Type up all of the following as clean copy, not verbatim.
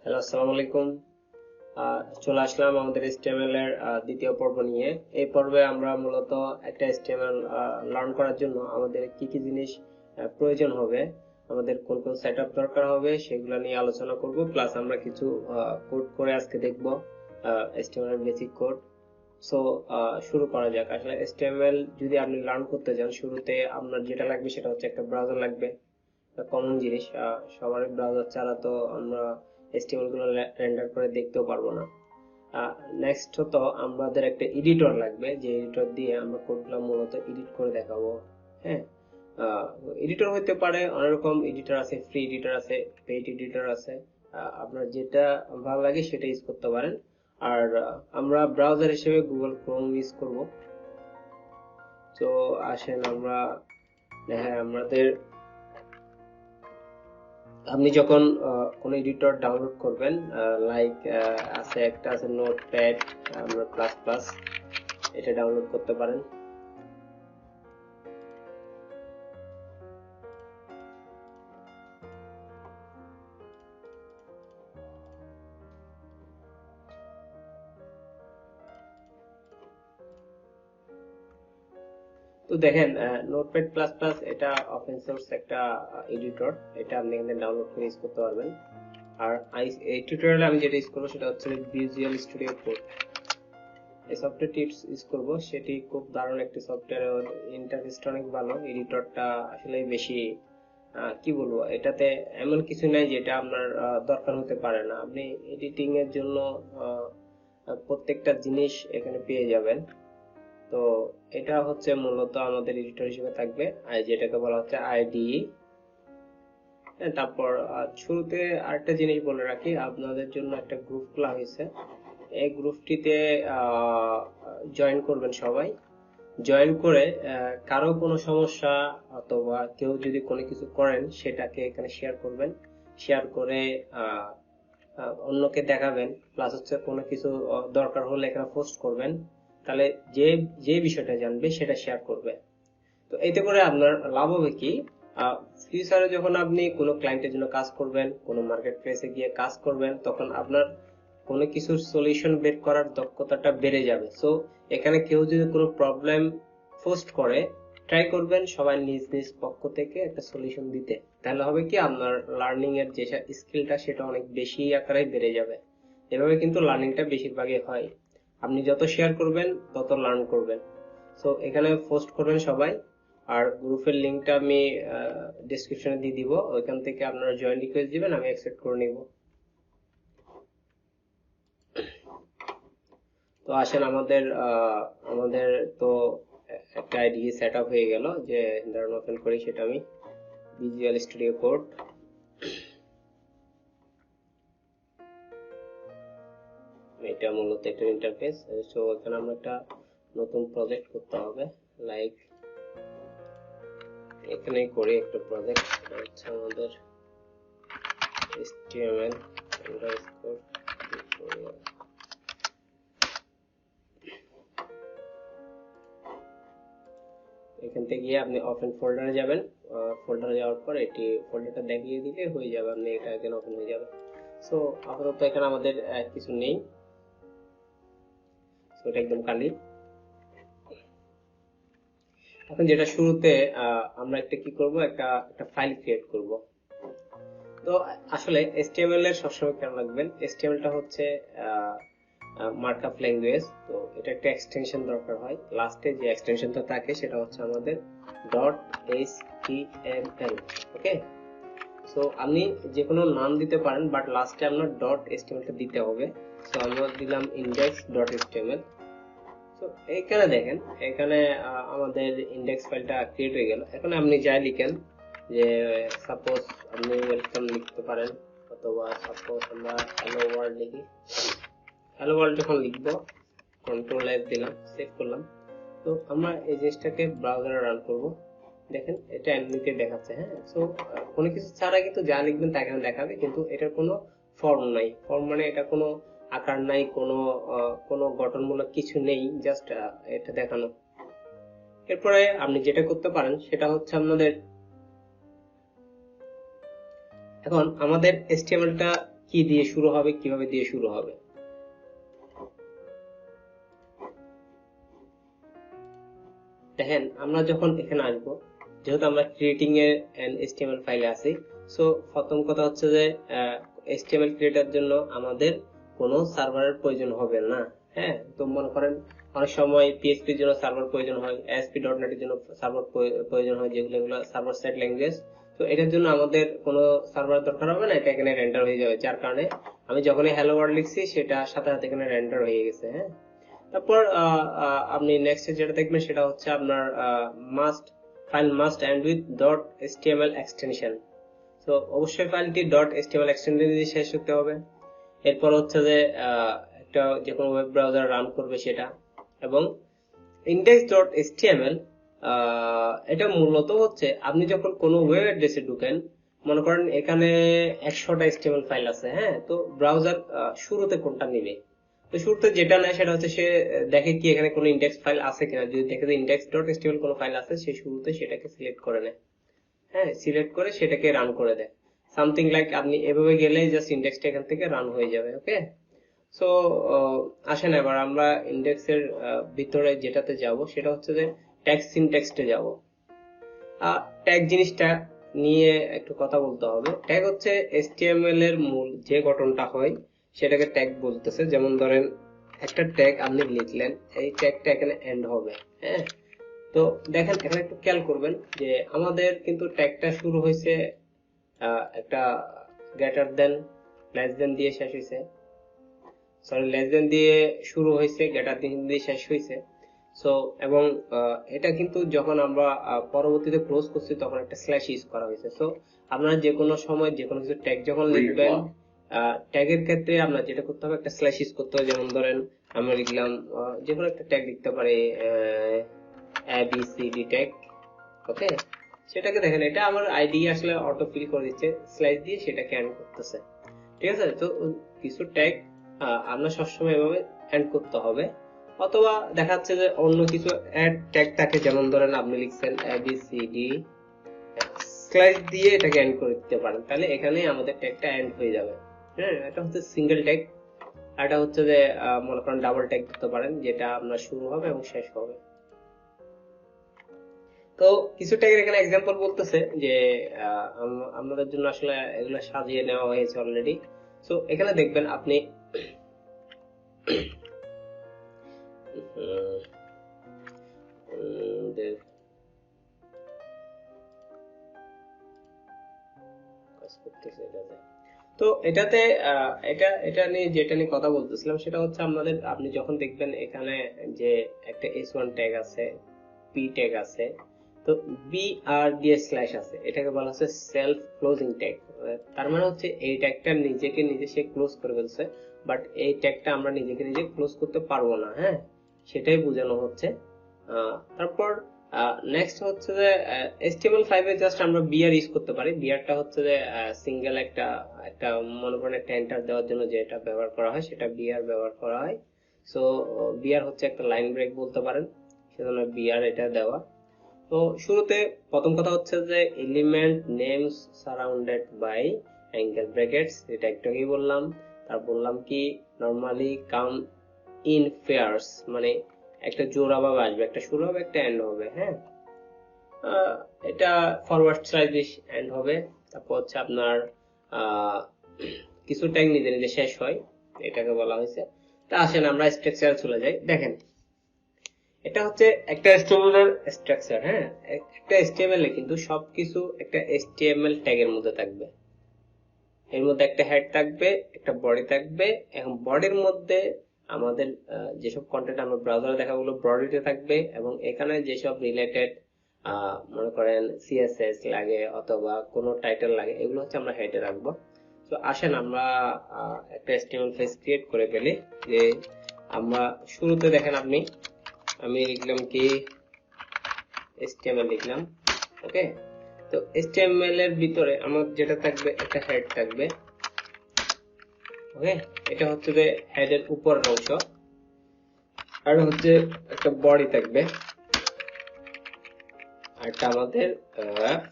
Hello, আসসালামু আলাইকুম। চলে আসলাম আমাদের HTML এর দ্বিতীয় পর্ব নিয়ে। এই পর্বে আমরা মূলত একটা HTML লার্ন করার জন্য আমাদের কি কি জিনিস প্রয়োজন হবে, আমাদের কোন কোন সেটআপ দরকার হবে সেগুলো নিয়ে আলোচনা করব। প্লাস আমরা কিছু কোড করে আজকে দেখব, HTML এর বেসিক কোড। সো শুরু করা যাক। আসলে HTML যদি আপনি লার্ন করতে যান, শুরুতে আপনার যেটা লাগবে সেটা হচ্ছে একটা ব্রাউজার লাগবে। কমন জিনিস, সবার ব্রাউজার ছাড়া তো আমরা HTML গুলো রেন্ডার করে দেখতেও পারবো না। নেক্সট তো আমাদের একটা এডিটর লাগবে, যে এডিটর দিয়ে আমরা কোডগুলো মূলত এডিট করে দেখাবো। হ্যাঁ, এডিটর হতে পারে অনেক রকম এডিটর আছে, ফ্রি এডিটর আছে, পেইড এডিটর আছে। আপনার যেটা ভালো লাগে সেটা ইউজ করতে পারেন। আর আমরা ব্রাউজার হিসেবে গুগল ক্রোম ইউজ করব। তো আসেন আমরা, হ্যাঁ, আমাদের আপনি যখন কোন এডিটর ডাউনলোড করবেন, লাইক একটা আছে নোটপ্যাড, আমরা প্লাস প্লাস, এটা ডাউনলোড করতে পারেন। তো দেখেন, নোটপ্যাড প্লাস প্লাস এটা ওপেন সোর্স একটা এডিটর, এটা আপনি এখানে ডাউনলোড করে ইউজ করতে পারবেন। আর এই টিউটোরিয়ালে আমি যেটা ইউজ করবো সেটা হচ্ছে ভিজুয়াল স্টুডিও কোড। এই সফটওয়্যারটি ইউজ করবো, সেটি খুব দারুণ একটি সফটওয়্যার, ইন্টারফেসটা অনেক ভালো, এডিটরটা আসলে বেশি কি বলবো, এটাতে এমন কিছু নাই যেটা আপনার দরকার হতে পারে না। আপনি এডিটিং এর জন্য প্রত্যেকটা জিনিস এখানে পেয়ে যাবেন। তো এটা হচ্ছে মূলত আমাদের এডিটর হিসেবে থাকবে, যেটাকে বলা হচ্ছে আইডিই। তারপর শুরুতে আরেকটা জিনিস বলে রাখি, আপনাদের জন্য একটা গ্রুপ খোলা হয়েছে। এই গ্রুপটিতে জয়েন করবেন সবাই। জয়েন করে কারো কোনো সমস্যা অথবা কেউ যদি কোনো কিছু করেন সেটাকে এখানে শেয়ার করবেন। শেয়ার করে অন্যকে দেখাবেন। প্লাস হচ্ছে কোনো কিছু দরকার হলে এখানে পোস্ট করবেন। তাহলে যে যে বিষয়টা জানবে সেটা শেয়ার করবে। তো এতে করে আপনার লাভ হবে কি, ফিউচারে যখন আপনি কোনো ক্লায়েন্টের জন্য কাজ করবেন, কোনো মার্কেট প্লেসে গিয়ে কাজ করবেন, তখন আপনার কোনো কিছুর সলিউশন বের করার দক্ষতাটা বেড়ে যাবে। সো এখানে কেউ যদি কোনো প্রবলেম পোস্ট করে, ট্রাই করবেন সবাই নিজ নিজ পক্ষ থেকে একটা সলিউশন দিতে। তাহলে হবে কি, আপনার লার্নিং এর যে স্কিলটা সেটা অনেক বেশি আকারে বেড়ে যাবে। এভাবে কিন্তু লার্নিংটা বেশিরভাগই হয়। আপনি যত শেয়ার করবেন তত লার্ন করবেন। সো এখানে পোস্ট করবেন সবাই। আর গ্রুপের লিংকটা আমি ডেসক্রিপশনে দিয়ে দিব, ওইখান থেকে আপনারা জয়েন রিকোয়েস্ট দিবেন, আমি অ্যাকসেপ্ট করে নিব। তো আসেন আমাদের আমাদের তো একটা আইডি সেট আপ হয়ে গেল, যে ধরুন ওপেন করি, সেটা আমি ভিজুয়াল স্টুডিও কোড। এটা মূলত একটা ইন্টারফেস। সো এখানে আমরা একটা নতুন প্রজেক্ট করতে হবে, লাইক এখানে করি একটা প্রজেক্ট, হচ্ছে আমাদের HTML underscore tutorial। এখান থেকে গিয়ে আপনি ওপেন ফোল্ডারে যাবেন। ফোল্ডারে যাওয়ার পর এটি ফোল্ডারটা দেখিয়ে দিলে হয়ে যাবে, আপনি এটা এখানে ওপেন হয়ে যাবে। সো আপাতত এখানে আমাদের কিছু নেই, সো এটা একদম খালি। এখন যেটা শুরুতে আমরা একটা কি করব, একটা ফাইল ক্রিয়েট করব। তো আসলে HTML এর সবসময় খেয়াল রাখবেন, HTML টা হচ্ছে মার্কআপ ল্যাঙ্গুয়েজ। তো এটা একটা এক্সটেনশন দরকার হয়, লাস্টে যে এক্সটেনশনটা থাকে সেটা হচ্ছে আমাদের .html। ওকে, সো আপনি যে কোনো নাম দিতে পারেন, বাট লাস্টে আপনার .html টা দিতে হবে। সো আমরা দিলাম index.html। তো এখানে দেখেন, এখানে আমাদের ইন্ডেক্স ফাইলটা ক্রিয়েট হয়ে গেল। এখন আপনি যাই লিখেন, যে সাপোজ আপনি ওয়েলকাম লিখতে পারেন, অথবা সাপোজ আমরা হ্যালো ওয়ার্ল্ড লিখি। হ্যালো ওয়ার্ল্ড যখন লিখবো, কন্ট্রোল এফ দিলাম, সেভ করলাম। তো আমরা এই জিনিসটাকে ব্রাউজারে রান করব। দেখেন এটা এমনিতে দেখাচ্ছে। হ্যাঁ, সো কোনো কিছু ছাড়া কিন্তু যা লিখবেন তা এখানে দেখাবে, কিন্তু এটার কোনো ফর্ম নাই। ফর্ম মানে এটা কোনো আকার নাই, কোনো গঠনমূলক কিছু নেই, জাস্ট এটা দেখানো। এরপরে আপনি যেটা করতে পারেন সেটা হচ্ছে আপনাদের, এখন আমাদের HTML টা কি দিয়ে শুরু হবে, কিভাবে দিয়ে শুরু হবে। দেখেন আমরা যখন এখানে আসবো, যেহেতু আমরা ক্রিয়েটিং এর HTML ফাইলে আছি, সো প্রথম কথা হচ্ছে যে HTML ক্রিয়েটার জন্য আমাদের কোনো সার্ভারের প্রয়োজন হবে না। হ্যাঁ, তো মনে করেন অনেক সময় PHP এর জন্য সার্ভার প্রয়োজন হয়, ASP.NET এর জন্য সার্ভার প্রয়োজন হয়, যেগুলো সার্ভার সাইড ল্যাঙ্গুয়েজ। তো এটার জন্য আমাদের কোনো সার্ভার দরকার হবে না, এটা এখানে রেন্ডার হয়ে যাবে, যার কারণে আমি যখনই হ্যালো ওয়ার্ল্ড লিখছি সেটা সাথে সাথে এখানে রেন্ডার হয়ে গেছে। হ্যাঁ, তারপর আপনি নেক্সট যেটা দেখবেন সেটা হচ্ছে আপনার must end with .html extension. তো অবশ্যই ফাইলটি .html এক্সটেনশন দিয়ে শেষ করতে হবে। এরপর হচ্ছে যে একটা যে কোনো ওয়েব ব্রাউজার রান করবে সেটা, এবং index.html এটা মূলত হচ্ছে আপনি যখন কোনো ওয়েব অ্যাড্রেসে ঢুকেন, মনে করেন এখানে 100টা HTML ফাইল আছে। হ্যাঁ, তো ব্রাউজার শুরুতে কোনটা নিবে, তো শুরুতে যেটা নেয় সেটা হচ্ছে সে দেখে কি এখানে কোনো ইন্ডেক্স ফাইল আছে কিনা। যদি দেখে যে index.html কোনো ফাইল আছে, সে শুরুতে সেটাকে সিলেক্ট করে নেয়। হ্যাঁ, সিলেক্ট করে সেটাকে রান করে দেয়। সামথিং লাইক আপনি এভাবে গেলেই জাস্ট ইন্ডেক্সটা এখান থেকে রান হয়ে যাবে। ওকে, সো আসেন এবার আমরা ইন্ডেক্সের ভিতরে যেটাতে যাব সেটা হচ্ছে যে ট্যাগ সিনট্যাক্সে যাব। ট্যাগ জিনিসটা নিয়ে একটু কথা বলতে হবে। ট্যাগ হচ্ছে HTML এর মূল যে গঠনটা হয় সেটাকে ট্যাগ বলতেছে। যেমন ধরেন একটা ট্যাগ আপনি লিখলেন, এই ট্যাগটা এখানে এন্ড হবে। হ্যাঁ, তো দেখেন এখানে একটু খেয়াল করবেন যে আমাদের কিন্তু ট্যাগটা শুরু হয়েছে একটা গ্রেটার দেন লেস দেন দিয়ে শেষ হয়েছে, সরি লেস দেন দিয়ে শুরু হয়েছে, গ্রেটার দেন দিয়ে শেষ হয়েছে। সো এবং এটা কিন্তু যখন আমরা পরবর্তীতে ক্লোজ করছি তখন একটা স্ল্যাশ ইউজ করা হয়েছে। সো আপনারা যে কোনো সময় যে কোনো কিছু ট্যাগ যখন লিখবেন, ট্যাগের ক্ষেত্রে আপনার যেটা করতে হবে একটা স্ল্যাশ ইউজ করতে হবে। যেমন ধরেন আমরা লিখলাম যে কোনো একটা ট্যাগ লিখতে পারি ABCD ট্যাগ। ওকে, সেটাকে দেখেন এটা আমার আইডি আসলে অটো ফিল করে দিচ্ছে, স্ল্যাশ দিয়ে সেটাকে এন্ড করতেছে। ঠিক আছে, তো কিছু ট্যাগ আমরা সবসময় এভাবে এন্ড করতে হবে। অথবা দেখা যাচ্ছে যে অন্য কিছু অ্যাড ট্যাগ থাকে, যেমন ধরেন আপনি লিখছেন ABCD স্ল্যাশ দিয়ে এটাকে এন্ড করে দিতে পারেন, তাহলে এখানেই আমাদের ট্যাগটা এন্ড হয়ে যাবে। হ্যাঁ, এটা হচ্ছে সিঙ্গেল ট্যাগ। আর এটা হচ্ছে যে মনে করেন ডাবল ট্যাগ দিতে পারেন, যেটা আপনার শুরু হবে এবং শেষ হবে। তো কিছু ট্যাগের এখানে এক্সাম্পল বলতেছে যে আমাদের জন্য আসলে এগুলো সাজিয়ে নেওয়া হয়েছে অলরেডি। সো এখানে দেখবেন আপনি তো এটাতে এটা নিয়ে যেটা নিয়ে কথা বলতেছিলাম সেটা হচ্ছে আমাদের, আপনি যখন দেখবেন এখানে যে একটা S1 ট্যাগ আছে, P ট্যাগ আছে, তো বি আর দিয়ে স্ল্যাশ আছে, এটাকে বলা হচ্ছে সেলফ ক্লোজিং ট্যাগ। তার মানে হচ্ছে এই ট্যাগটা নিজেকে নিজে সে ক্লোজ করে ফেলছে, বাট এই ট্যাগটা আমরা নিজেকে নিজে ক্লোজ করতে পারবো না। হ্যাঁ, সেটাই বোঝানো হচ্ছে। তারপর নেক্সট হচ্ছে যে HTML5 এ জাস্ট আমরা বিআর ইউজ করতে পারি। বিআরটা হচ্ছে যে সিঙ্গেল একটা একটা মনে করেন একটা এন্টার দেওয়ার জন্য যেটা ব্যবহার করা হয় সেটা বিআর ব্যবহার করা হয়। সো বিআর হচ্ছে একটা লাইন ব্রেক বলতে পারেন, সেজন্য বিআর এটা দেওয়া। তো শুরুতে প্রথম কথা হচ্ছে যে element names surrounded by angle brackets, এটা একটু আগেই বললাম। তার বললাম কি নরমালি কাম ইন পেয়ার্স, মানে একটা জোড়া ভাবে আসবে, একটা শুরু হবে একটা এন্ড হবে। হ্যাঁ, এটা ফরওয়ার্ড স্ল্যাশ এন্ড হবে। তারপর হচ্ছে আপনার কিছু ট্যাগ নিজে নিজে শেষ হয়, এটাকে বলা হয়েছে। তা আসেন আমরা স্ট্রাকচারে চলে যাই। দেখেন এটা হচ্ছে একটা HTML এর স্ট্রাকচার। হ্যাঁ, একটা HTML এ কিন্তু সবকিছু একটা HTML ট্যাগের মধ্যে থাকবে। এর মধ্যে একটা হেড থাকবে, একটা বডি থাকবে, এবং বডির মধ্যে আমাদের যেসব কন্টেন্ট আমরা ব্রাউজারে দেখা ওগুলো বডিতে থাকবে, এবং এখানে যেসব রিলেটেড মনে করেন CSS লাগে অথবা কোনো টাইটেল লাগে এগুলো হচ্ছে আমরা হেডে রাখবো। তো আসেন আমরা একটা HTML পেজ ক্রিয়েট করে ফেলি। যে আমরা শুরুতে দেখেন আমি লিখলাম কি HTML লিখলাম। ওকে, তো HTML এর ভিতরে আমার যেটা থাকবে একটা হেড থাকবে। ওকে, এটা হচ্ছে যে হেডের উপরের অংশ, আর হচ্ছে একটা বডি থাকবে, আর এটা আমাদের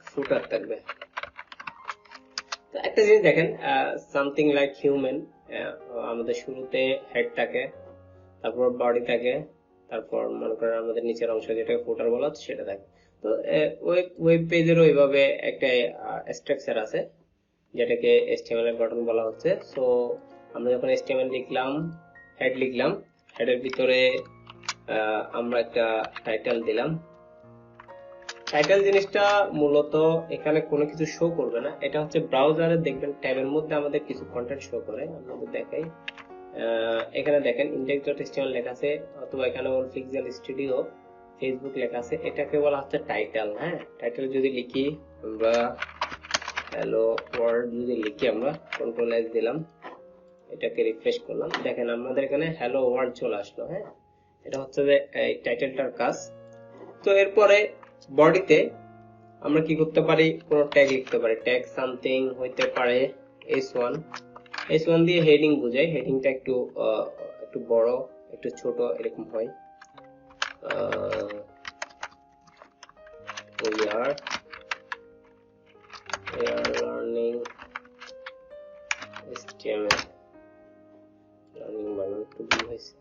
ফুটার থাকবে। তো তো একটা জিনিস দেখেন, সামথিং লাইক হিউম্যান, আমাদের শুরুতে হেড থাকে, তারপর বডি থাকে, তারপর মনে করেন আমাদের নিচের অংশ যেটাকে ফুটার বলা হচ্ছে সেটা থাকে। তো ওয়েব পেজেরও এইভাবে একটা স্ট্রাকচার আছে যেটাকে HTML এর গঠন বলা হচ্ছে। সো আমরা যখন HTML লিখলাম, হেড লিখলাম, হেডের ভিতরে আমরা একটা টাইটেল দিলাম। টাইটেল জিনিসটা মূলত এখানে কোনো কিছু শো করবে না, এটা হচ্ছে ব্রাউজারে দেখবেন ট্যাবের মধ্যে আমাদের কিছু কন্টেন্ট শো করে। আপনাদের দেখাই, এখানে দেখেন index.html লেখা আছে, অথবা এখানে পিক্সেল স্টুডিও ফেসবুক লেখা আছে, এটাকে বলা হচ্ছে টাইটেল। হ্যাঁ, টাইটেল যদি লিখি আমরা হ্যালো ওয়ার্ল্ড, যদি লিখি আমরা কন্ট্রোল এস দিলাম, এটাকে রিফ্রেশ করলাম, দেখেন আমাদের এখানে হ্যালো ওয়ার্ল্ড চলে আসলো। হ্যাঁ, এটা হচ্ছে যে এই টাইটেলটার কাজ। তো এরপরে বডিতে আমরা কি করতে পারি, কোন ট্যাগ লিখতে পারি। ট্যাগ সামথিং হইতে পারে S1 দিয়ে হেডিং বোঝাই, হেডিংটা একটু একটু বড় একটু ছোট এরকম হয়। we are learning HTML, learning বানান টু বি হয়েছে।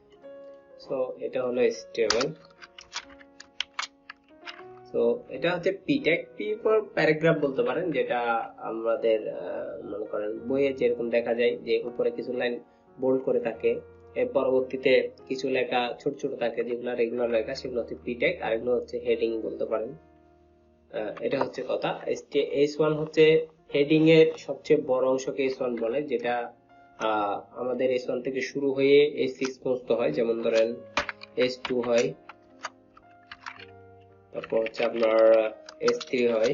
সো এটা হলো HTML। তো এটা হচ্ছে P tag, P for paragraph বলতে পারেন, যেটা আমাদের মনে করেন বইয়ে যেরকম দেখা যায় যে উপরে কিছু লাইন বোল্ড করে থাকে, এর পরবর্তীতে কিছু লেখা ছোট ছোট থাকে যেগুলো রেগুলার লেখা, সেগুলো হচ্ছে পি ট্যাগ, আর এগুলো হচ্ছে হেডিং বলতে পারেন। এটা হচ্ছে কথা। S1 হচ্ছে হেডিং এর সবচেয়ে বড় অংশকে S1 বলে, যেটা আমাদের S1 থেকে শুরু হয়ে S6 পর্যন্ত হয়। যেমন ধরেন S2 হয়, তারপর হচ্ছে আপনার S3 হয়,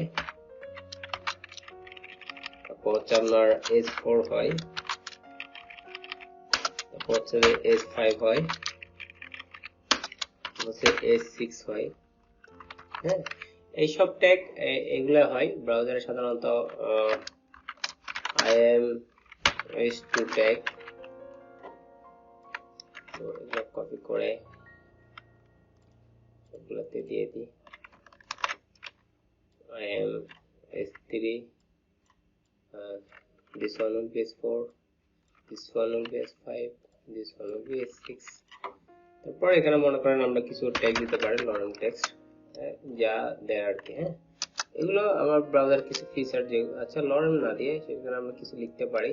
তারপর হচ্ছে আপনার S4 হয়, তারপর হচ্ছে S5 হয়, হচ্ছে S6 হয়। হ্যাঁ, এইসব ট্যাগ এগুলা হয় ব্রাউজারে সাধারণত। IM S2 ট্যাগ, তো এগুলো কপি করে সবগুলোতে দিয়ে দিই। IM S3, this one will be S4, this one will be S5, this one will be S6। তারপর এখানে মনে করেন আমরা কিছু ট্যাগ দিতে পারি, লরেম টেক্সট যা দেয় আর কি। হ্যাঁ, এগুলো আমার ব্রাউজার কিছু ফিচার, যে আচ্ছা লরেম না দিয়ে সেখানে আমরা কিছু লিখতে পারি।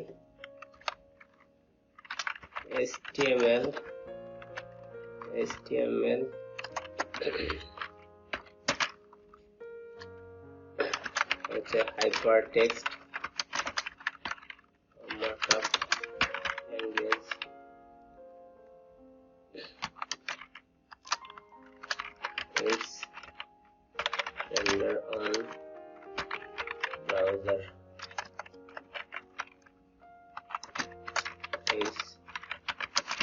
HTML হচ্ছে hyper text markup language, is render on browser, is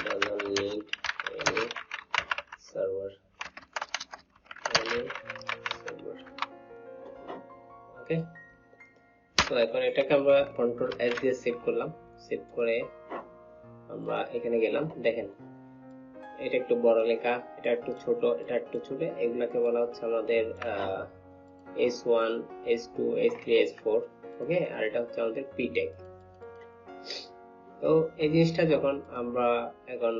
doesn't need any server, ওকে। তো এখন এটাকে আমরা কন্ট্রোল এস দিয়ে সেভ করলাম, সেভ করে আমরা এখানে গেলাম। দেখেন এটা একটু বড় লেখা, এটা একটু ছোট, এটা একটু ছোট, এগুলাকে বলা হচ্ছে আমাদের S1, S2, S3, S4। ওকে, আর এটা হচ্ছে আমাদের পি ট্যাগ। তো এই জিনিসটা যখন আমরা এখন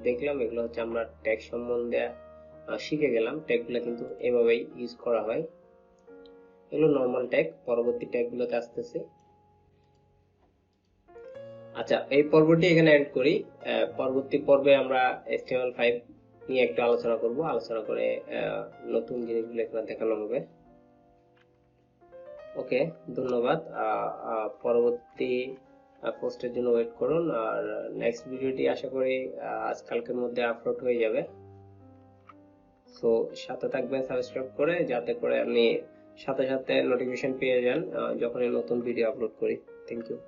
দেখলাম, এগুলো হচ্ছে আমরা ট্যাগ সম্বন্ধে শিখে গেলাম। ট্যাগগুলো কিন্তু এভাবেই ইউজ করা হয়, এগুলো নরমাল ট্যাগ। পরবর্তী ট্যাগগুলোতে আসতেছে। আচ্ছা, এই পর্বটি এখানে এন্ড করি। পরবর্তী পর্বে আমরা HTML5 নিয়ে একটু আলোচনা করব, আলোচনা করে নতুন জিনিসগুলো এখানে দেখানো হবে। ওকে, ধন্যবাদ। পরবর্তী পোস্টের জন্য ওয়েট করুন, আর নেক্সট ভিডিওটি আশা করি আজকালকের মধ্যে আপলোড হয়ে যাবে। সো সাথে থাকবেন সাবস্ক্রাইব করে, যাতে করে আপনি সাথে সাথে নোটিফিকেশন পেয়ে যান যখনই নতুন ভিডিও আপলোড করি। Thank you.